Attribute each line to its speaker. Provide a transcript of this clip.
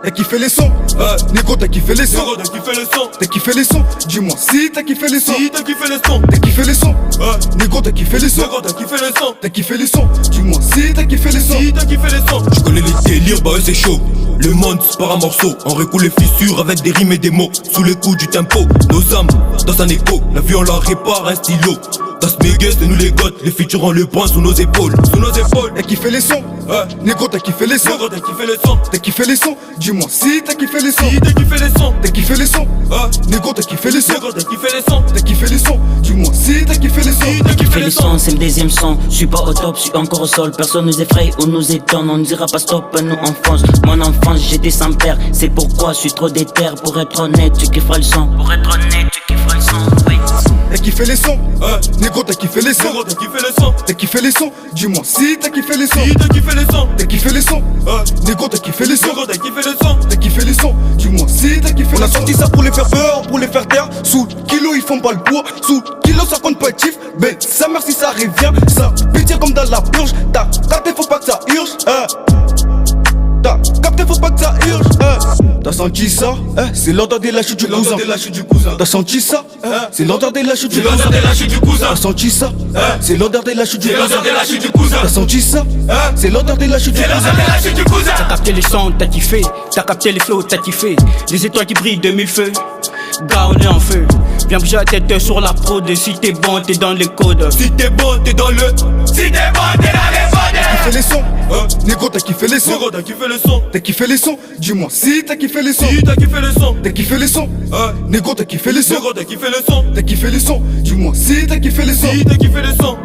Speaker 1: T'as kiffé les sons, Nico t'as kiffé les sons,
Speaker 2: Négro, t'as kiffé le son.
Speaker 1: t'as kiffé les sons, dis-moi si t'as kiffé les sons,
Speaker 2: Si t'as kiffé le son.
Speaker 1: t'as kiffé les sons, Nico t'as kiffé les sons,
Speaker 2: Négro, t'as kiffé le son.
Speaker 1: t'as kiffé les sons, dis-moi si t'as kiffé les sons.
Speaker 2: Si t'as kiffé le son. Je connais les délires, bah eux c'est chaud. Le monde se part en morceaux. On recoule les fissures avec des rimes et des mots. Sous les coups du tempo, nos âmes dans un écho. La vie on la répare un stylo. Dans ce méga c'est nous les gottes. Les features on le point sous nos épaules. Sous nos épaules.
Speaker 1: T'as kiffé les sons, Nico t'as kiffé les sons,
Speaker 2: Négro, t'as kiffé le son.
Speaker 1: t'as kiffé les sons, dis-moi si t'as kiffé les sons,
Speaker 2: Si t'as kiffé le son.
Speaker 1: t'as kiffé les sons, Nico t'as kiffé les sons,
Speaker 2: Négro, t'as kiffé le son.
Speaker 1: t'as kiffé les sons, dis-moi si t'as kiffé les
Speaker 2: Si
Speaker 1: sons.
Speaker 2: t'as kiffé
Speaker 3: Fais
Speaker 2: le
Speaker 3: le
Speaker 2: son.
Speaker 3: son, c'est le deuxième son. Je suis pas au top, je suis encore au sol. Personne nous effraie ou nous étonne. On ne dira pas stop, nous on fonce. Mon enfance, j'étais sans père. C'est pourquoi je suis trop déter. Pour être honnête, tu kifferas le son. Pour être honnête, tu kifferas le son. Oui.
Speaker 1: T'as kiffé les sons, Nico t'as kiffé les sons,
Speaker 2: Négro, t'as kiffé le son.
Speaker 1: t'as kiffé les sons, dis-moi si t'as kiffé les sons,
Speaker 2: Si t'as kiffé le son.
Speaker 1: t'as kiffé les sons, Nico t'as kiffé les sons,
Speaker 2: Négro, t'as kiffé le son.
Speaker 1: t'as kiffé les sons, dis-moi si t'as kiffé
Speaker 4: On
Speaker 1: les
Speaker 4: a
Speaker 1: sons.
Speaker 4: sorti ça pour les faire peur, pour les faire taire. Sous kilo ils font pas le poids, sous kilo ça compte pas être chiffre. Ben sa mère si ça revient, ça pétille comme dans la purge. T'as capté faut pas que ça urge, T'as capté faut pas que ça urge, T'as senti ça, c'est l'ordre de la chute du cousin.
Speaker 2: de la chute du cousin.
Speaker 4: T'as senti ça, c'est l'ordre de la chute du
Speaker 2: C'est
Speaker 4: cousin.
Speaker 2: l'odeur de la chute du cousin.
Speaker 4: T'as senti ça, c'est l'odeur de la chute du
Speaker 2: C'est
Speaker 4: cousin.
Speaker 2: l'odeur de la chute du cousin.
Speaker 4: T'as senti ça, c'est l'odeur de la chute du
Speaker 2: C'est
Speaker 4: cousin.
Speaker 2: l'odeur de la chute du cousin.
Speaker 5: T'as capté les sons, t'as kiffé. T'as capté les flows, t'as kiffé. Les étoiles qui brillent de mille feux. Gars, on est en feu. Viens bouger la tête sur la prod. Si t'es bon, t'es dans les codes.
Speaker 2: Si t'es bon, t'es dans le. Si t'es bon, t'es dans les
Speaker 1: T'as kiffé les sons, Nico t'as kiffé les sons,
Speaker 2: Négro, t'as kiffé le son.
Speaker 1: t'as kiffé les sons, dis-moi si t'as kiffé les sons,
Speaker 2: Si t'as kiffé le son.
Speaker 1: t'as kiffé les sons, Nico t'as kiffé les sons,
Speaker 2: Négro, t'as kiffé le son.
Speaker 1: t'as kiffé les sons, dis-moi si t'as kiffé les sons.
Speaker 2: Si t'as kiffé le son.